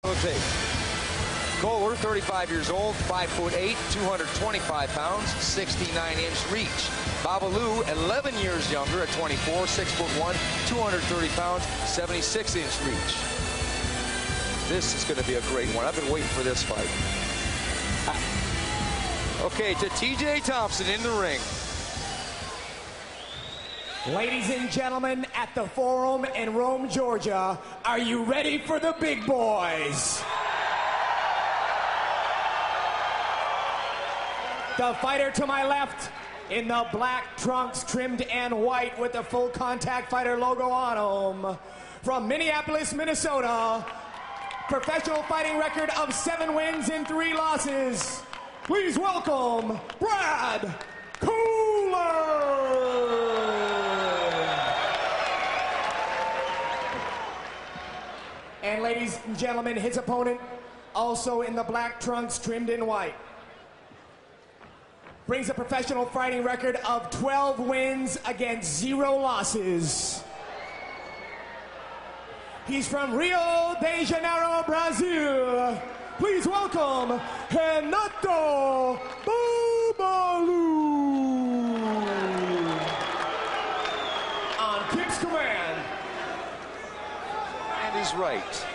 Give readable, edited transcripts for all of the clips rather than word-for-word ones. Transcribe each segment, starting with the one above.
Tape. Kohler, 35 years old, 5'8", 225 pounds, 69-inch reach. Babalu, 11 years younger at 24, 6'1", 230 pounds, 76-inch reach. This is going to be a great one. I've been waiting for this fight. Okay, to TJ Thompson in the ring. Ladies and gentlemen, at the Forum in Rome, Georgia, are you ready for the big boys? The fighter to my left, in the black trunks trimmed and white with the full contact fighter logo on him. From Minneapolis, Minnesota, professional fighting record of 7 wins and 3 losses. Please welcome Brad Kohler. And ladies and gentlemen, his opponent, also in the black trunks trimmed in white, brings a professional fighting record of 12 wins against 0 losses. He's from Rio de Janeiro, Brazil. Please welcome Renato Babalu. On Kip's command. And he's right.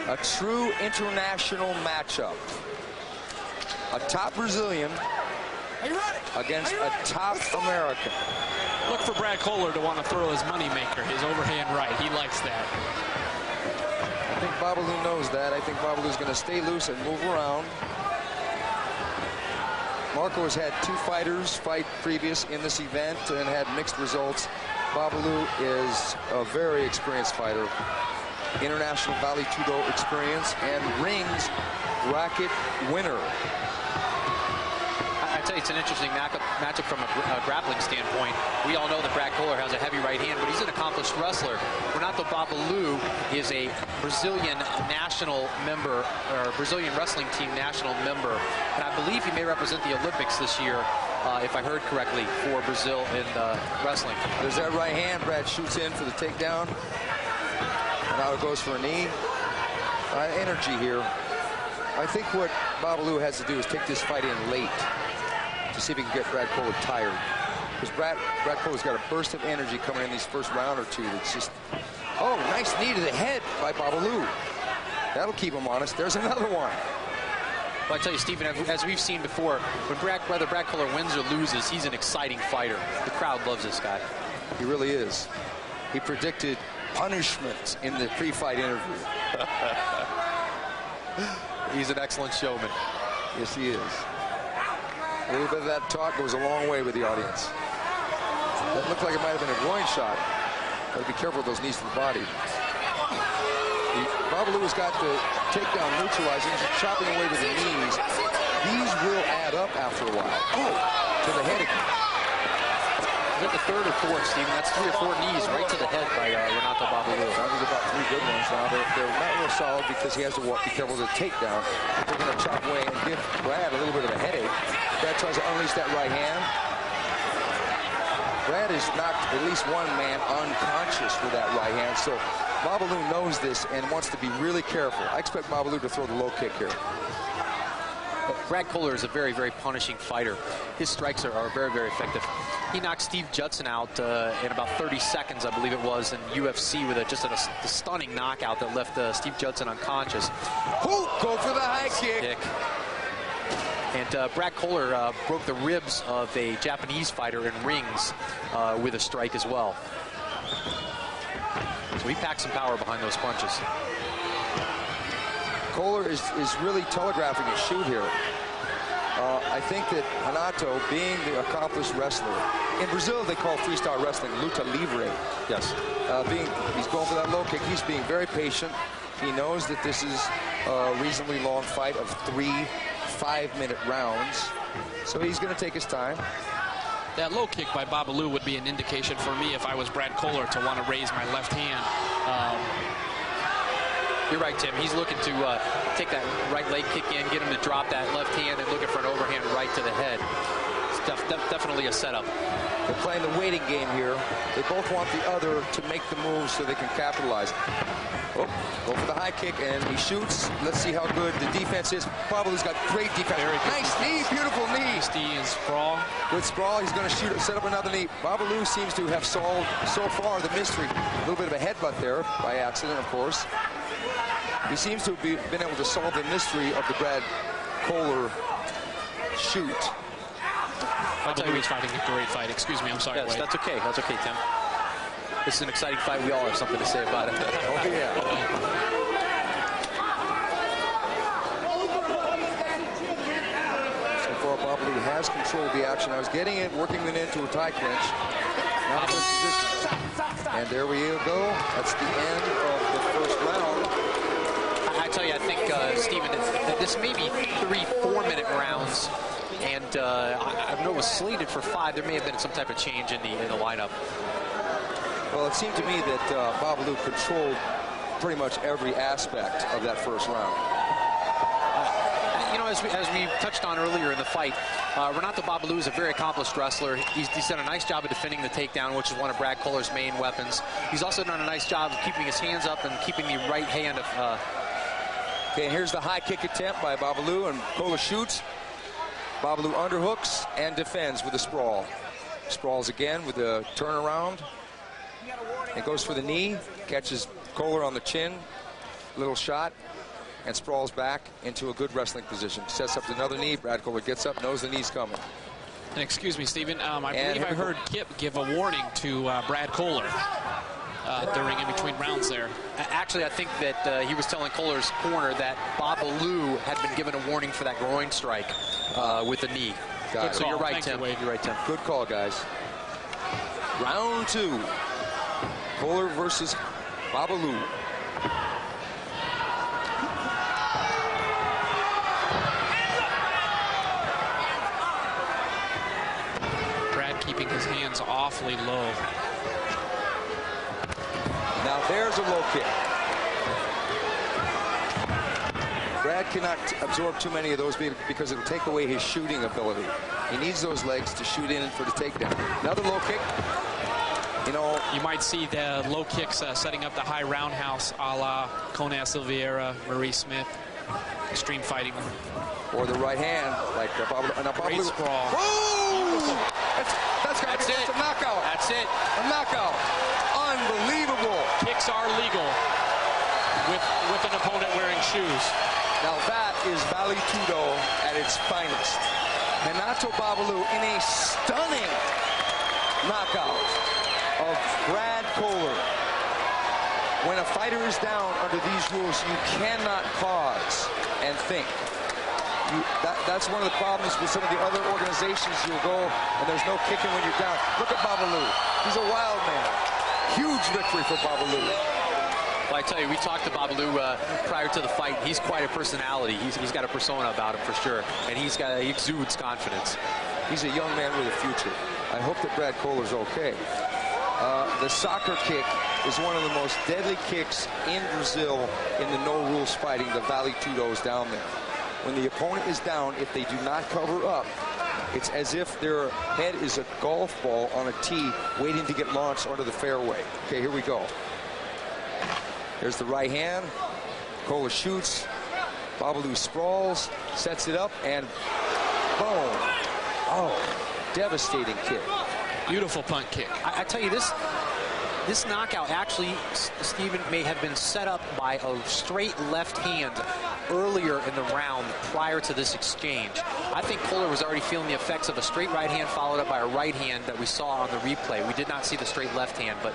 A true international matchup. A top Brazilian against a top American. Look for Brad Kohler to want to throw his moneymaker, his overhand right. He likes that. I think Babalu knows that. I think Babalu's going to stay loose and move around. Marco has had 2 fighters fight previous in this event and had mixed results. Babalu is a very experienced fighter. International Vale Tudo experience and rings bracket winner. I tell you, it's an interesting matchup from a grappling standpoint. We all know that Brad Kohler has a heavy right hand, but he's an accomplished wrestler. Renato Babalu is a Brazilian national member, or Brazilian wrestling team national member, and I believe he may represent the Olympics this year, if I heard correctly, for Brazil in wrestling. There's that right hand. Brad shoots in for the takedown. And now it goes for a knee. Energy here. I think what Babalu has to do is take this fight in late to see if he can get Brad Kohler tired. Because Brad Kohler's got a burst of energy coming in these first round or 2. It's just, oh, nice knee to the head by Babalu. That'll keep him honest. There's another one. Well, I tell you, Stephen, as we've seen before, whether Brad Kohler wins or loses, he's an exciting fighter. The crowd loves this guy. He really is. He predicted punishment in the pre-fight interview. He's an excellent showman. Yes, he is. A little bit of that talk goes a long way with the audience. That looked like it might have been a groin shot. Got to be careful with those knees to the body. Babalu has got the takedown neutralizing. He's chopping away with the knees. These will add up after a while. Oh, to the head again. Is that the 3rd or 4th, Stephen? That's 3 or 4 knees right to the head by Renato Babalu. That was about 3 good ones. Now they're not real solid because he has to be careful with the takedown. They're going to chop away and give Brad a little bit of a headache. Brad tries to unleash that right hand. Brad has knocked at least one man unconscious with that right hand. So Babalu knows this and wants to be really careful. I expect Babalu to throw the low kick here. Brad Kohler is a very, very punishing fighter. His strikes are very, very effective. He knocked Steve Judson out in about 30 seconds, I believe it was, in UFC with just a stunning knockout that left Steve Judson unconscious. Go for the high kick. And Brad Kohler broke the ribs of a Japanese fighter in rings with a strike as well. So he packed some power behind those punches. Kohler is really telegraphing his shoot here. I think that Renato, being the accomplished wrestler, in Brazil they call freestyle wrestling luta livre. Yes. He's going for that low kick. He's being very patient. He knows that this is a reasonably long fight of 3 5-minute rounds. So he's going to take his time. That low kick by Babalu would be an indication for me if I was Brad Kohler to want to raise my left hand. You're right, Tim. He's looking to take that right leg kick in, get him to drop that left hand, and looking for an overhand right to the head. definitely a setup. They're playing the waiting game here. They both want the other to make the move so they can capitalize. Oh, go for the high kick, and he shoots. Let's see how good the defense is. Babalu's got great defense. Nice knee, beautiful knee. Nice knee and sprawl. Good sprawl. He's going to shoot, set up another knee. Babalu seems to have solved so far the mystery. A little bit of a headbutt there by accident, of course. He seems to have been able to solve the mystery of the Brad Kohler shoot. I'll tell you, he's fighting a great fight. Excuse me, I'm sorry. Yes, that's okay. That's okay, Tim. This is an exciting fight. We all have something to say about it. Oh, yeah. So far, Babalu has controlled the action. I was getting it, working it into a tie clinch. Now in position. And there we go. That's the end of the first round. I tell you, I think, Stephen, this may be 3-4-minute rounds. And I know it was slated for 5. There may have been some type of change in the lineup. Well, it seemed to me that Babalu controlled pretty much every aspect of that first round. You know, as we touched on earlier in the fight, Renato Babalu is a very accomplished wrestler. He's done a nice job of defending the takedown, which is one of Brad Kohler's main weapons. He's also done a nice job of keeping his hands up and keeping the right hand of... Okay, and here's the high kick attempt by Babalu, and Kohler shoots. Babalu underhooks and defends with a sprawl. Sprawls again with a turnaround. And goes for the knee, catches Kohler on the chin, little shot, and sprawls back into a good wrestling position. Sets up another knee. Brad Kohler gets up, knows the knee's coming. And excuse me, Stephen, I believe I heard Kip give a warning to Brad Kohler during in between rounds there. Actually, I think that he was telling Kohler's corner that Babalu had been given a warning for that groin strike with the knee. So you're right, Tim. You're right, Tim. Good call, guys. Round 2. Kohler versus Babalu. Brad keeping his hands awfully low. Now there's a low kick. Brad cannot absorb too many of those because it'll take away his shooting ability. He needs those legs to shoot in for the takedown. Another low kick. You know, you might see the low kicks setting up the high roundhouse a la Conan Silveira, Maurice Smith, extreme fighting. Or the right hand, like Babalu. Great sprawl. Woo! That's it. A knockout. That's it. A knockout. Unbelievable. Kicks are legal with an opponent wearing shoes. Now that is Vale-Tudo at its finest. Renato Babalu in a stunning knockout of Brad Kohler. When a fighter is down under these rules, you cannot pause and think. That's one of the problems with some of the other organizations. You'll go and there's no kicking when you're down. Look at Babalu. He's a wild man. Huge victory for Babalu. Well, I tell you, we talked to Babalu prior to the fight. He's quite a personality. He's got a persona about him for sure, and he exudes confidence. He's a young man with a future. I hope that Brad Kohler's okay. The soccer kick is one of the most deadly kicks in Brazil in the no-rules fighting. The Vale-Tudos down there. When the opponent is down, if they do not cover up, it's as if their head is a golf ball on a tee waiting to get launched onto the fairway. Okay, here we go. There's the right hand. Kohler shoots. Babalu sprawls, sets it up, and boom. Oh, devastating kick. Beautiful punt kick. I tell you, this knockout actually, Stephen, may have been set up by a straight left hand earlier in the round prior to this exchange. I think Kohler was already feeling the effects of a straight right hand followed up by a right hand that we saw on the replay. We did not see the straight left hand, but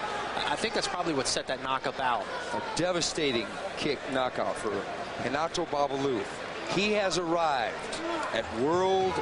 I think that's probably what set that knockup out. A devastating kick knockout for Renato Babalu. He has arrived at World